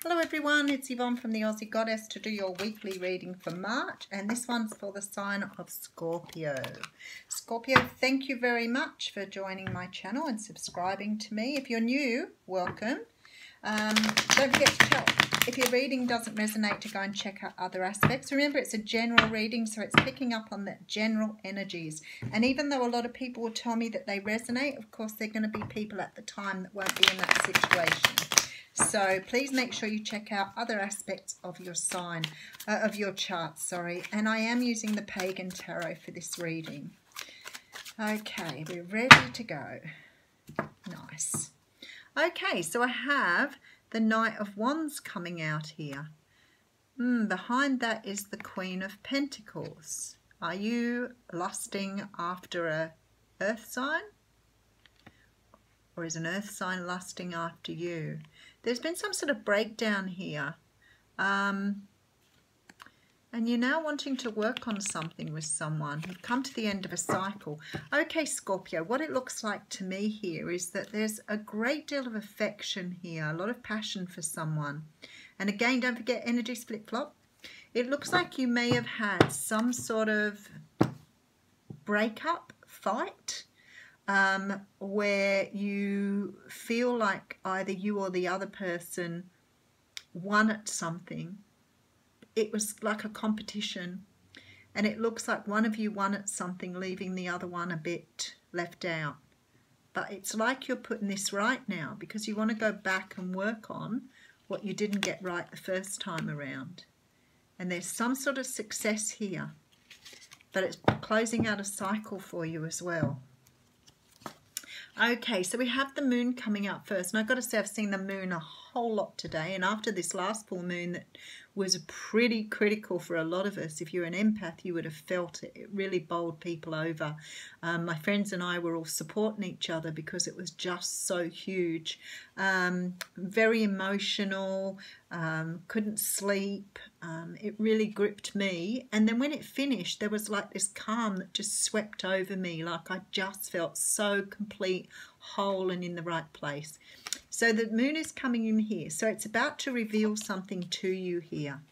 Hello everyone, it's Yvonne from the Aussie Goddess to do your weekly reading for March, and this one's for the sign of Scorpio. Scorpio, thank you very much for joining my channel and subscribing to me. If you're new, welcome. Don't forget to tell if your reading doesn't resonate to go and check out other aspects. Remember, it's a general reading, so it's picking up on the general energies. And even though a lot of people will tell me that they resonate, of course, they're going to be people at the time that won't be in that situation. So please make sure you check out other aspects of your sign, of your chart, sorry. And I am using the Pagan Tarot for this reading. Okay, we're ready to go. Nice. Okay, so I have the Knight of Wands coming out here. Behind that is the Queen of Pentacles. Are you lusting after a earth sign? Or is an earth sign lusting after you? There's been some sort of breakdown here. And you're now wanting to work on something with someone. You've come to the end of a cycle. Okay, Scorpio, what it looks like to me here is that there's a great deal of affection here, a lot of passion for someone. And again, don't forget energies flip-flop. It looks like you may have had some sort of breakup, fight, where you feel like either you or the other person won at something. It was like a competition, and it looks like one of you won at something, leaving the other one a bit left out. But it's like you're putting this right now because you want to go back and work on what you didn't get right the first time around. And there's some sort of success here, but it's closing out a cycle for you as well. Okay, so we have the moon coming out first, and I've got to say I've seen the moon a whole lot today, and after this last full moon that was pretty critical for a lot of us, if you're an empath you would have felt it. It really bowled people over. My friends and I were all supporting each other because it was just so huge. Very emotional, couldn't sleep. It really gripped me, and then when it finished there was like this calm that just swept over me, like I just felt so complete, whole and in the right place. So the moon is coming in here, so it's about to reveal something to you here.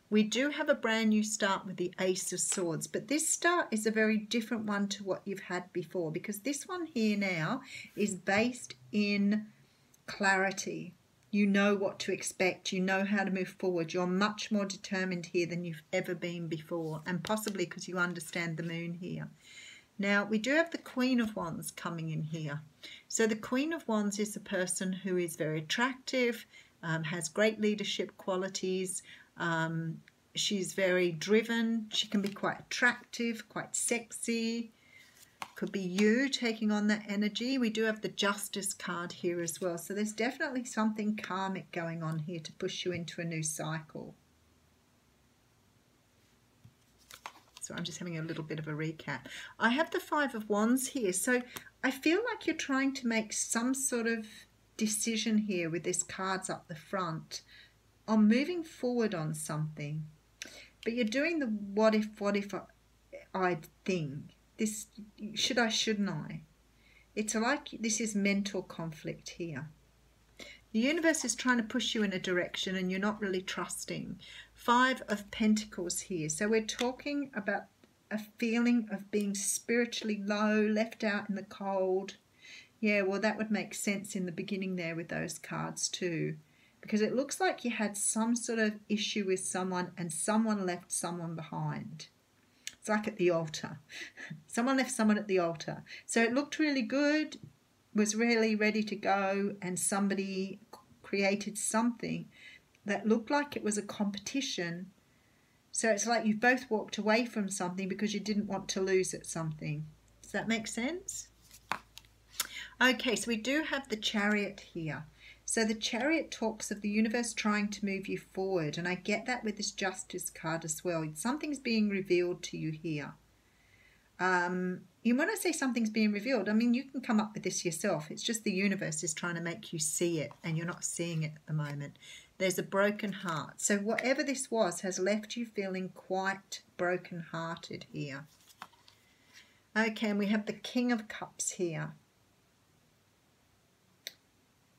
We do have a brand new start with the Ace of Swords, but this start is a very different one to what you've had before, because this one here now is based in clarity. You know what to expect, you know how to move forward, you're much more determined here than you've ever been before, and possibly because you understand the moon here. Now, we do have the Queen of Wands coming in here. So the Queen of Wands is a person who is very attractive, has great leadership qualities. She's very driven. She can be quite attractive, quite sexy. Could be you taking on that energy. We do have the Justice card here as well. So there's definitely something karmic going on here to push you into a new cycle. So I'm just having a little bit of a recap. I have the Five of Wands here. So I feel like you're trying to make some sort of decision here with this cards up the front on moving forward on something. But you're doing the what if I thing. This, should I, shouldn't I? It's like this is mental conflict here. The universe is trying to push you in a direction and you're not really trusting. Five of Pentacles here. So we're talking about a feeling of being spiritually low, left out in the cold. Yeah, well, that would make sense in the beginning there with those cards too. Because it looks like you had some sort of issue with someone and someone left someone behind. It's like at the altar. Someone left someone at the altar. So it looked really good, was really ready to go, and somebody created something that looked like it was a competition. So it's like you both walked away from something because you didn't want to lose at something. Does that make sense? Okay, so we do have the Chariot here. So the Chariot talks of the universe trying to move you forward, and I get that with this Justice card as well. Something's being revealed to you here. When I say something's being revealed, I mean you can come up with this yourself. It's just the universe is trying to make you see it, and you're not seeing it at the moment. There's a broken heart. So whatever this was has left you feeling quite broken-hearted here. Okay, and we have the King of Cups here.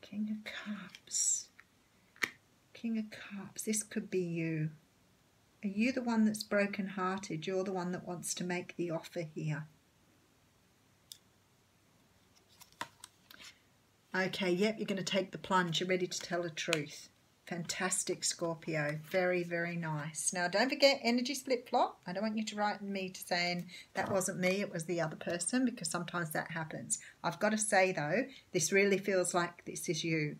King of Cups. King of Cups, this could be you. Are you the one that's broken-hearted? You're the one that wants to make the offer here. Okay, yep, you're going to take the plunge. You're ready to tell the truth. Fantastic, Scorpio. Very, very nice. Now, don't forget, energy split flop. I don't want you to write me to saying that wasn't me, it was the other person, because sometimes that happens. I've got to say, though, this really feels like this is you.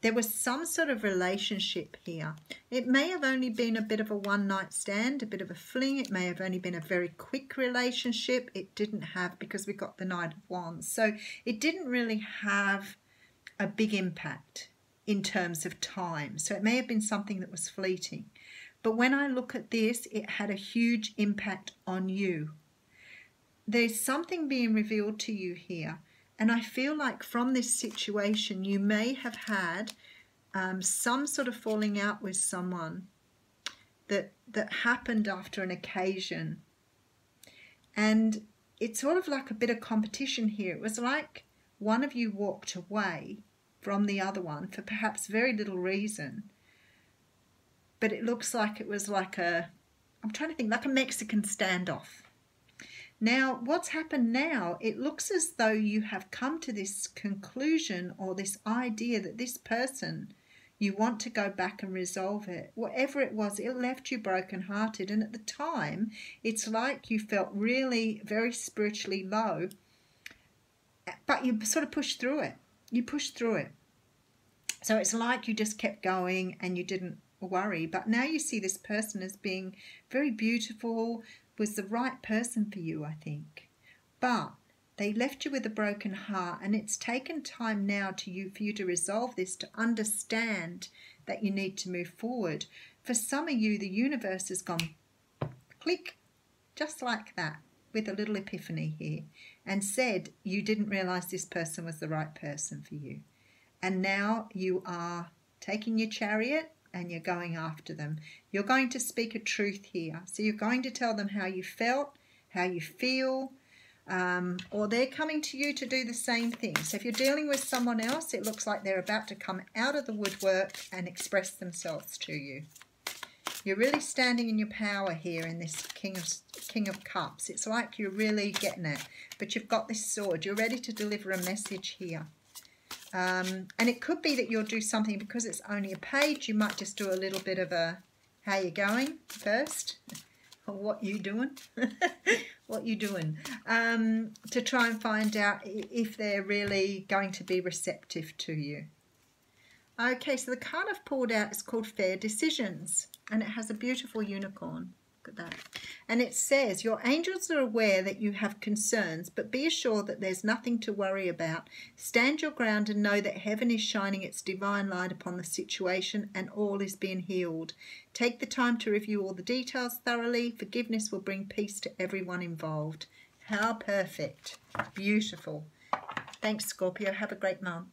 There was some sort of relationship here. It may have only been a bit of a one-night stand, a bit of a fling. It may have only been a very quick relationship. It didn't have, because we got the Knight of Wands. So it didn't really have a big impact in terms of time. So it may have been something that was fleeting. But when I look at this, it had a huge impact on you. There's something being revealed to you here. And I feel like from this situation, you may have had some sort of falling out with someone that happened after an occasion. And it's sort of like a bit of competition here. It was like one of you walked away from the other one for perhaps very little reason. But it looks like it was like I'm trying to think, like a Mexican standoff. Now, what's happened now, it looks as though you have come to this conclusion or this idea that this person, you want to go back and resolve it. Whatever it was, it left you brokenhearted. And at the time, it's like you felt really very spiritually low, but you sort of pushed through it. You pushed through it. So it's like you just kept going and you didn't worry. But now you see this person as being very beautiful, was the right person for you, I think. But they left you with a broken heart, and it's taken time now for you to resolve this, to understand that you need to move forward. For some of you, the universe has gone click, just like that, with a little epiphany here, and said you didn't realize this person was the right person for you. And now you are taking your chariot and you're going after them. You're going to speak a truth here. So you're going to tell them how you felt, how you feel, or they're coming to you to do the same thing. So if you're dealing with someone else, it looks like they're about to come out of the woodwork and express themselves to you. You're really standing in your power here in this King of Cups. It's like you're really getting it, but you've got this sword. You're ready to deliver a message here. And it could be that you'll do something, because it's only a page, you might just do a little bit of a how you going first, or what you doing, what you doing, to try and find out if they're really going to be receptive to you. Okay, so the card I've pulled out is called Fair Decisions, and it has a beautiful unicorn. Look at that. And it says, your angels are aware that you have concerns, but be assured that there's nothing to worry about. Stand your ground and know that heaven is shining its divine light upon the situation and all is being healed. Take the time to review all the details thoroughly. Forgiveness will bring peace to everyone involved. How perfect. Beautiful. Thanks, Scorpio. Have a great month.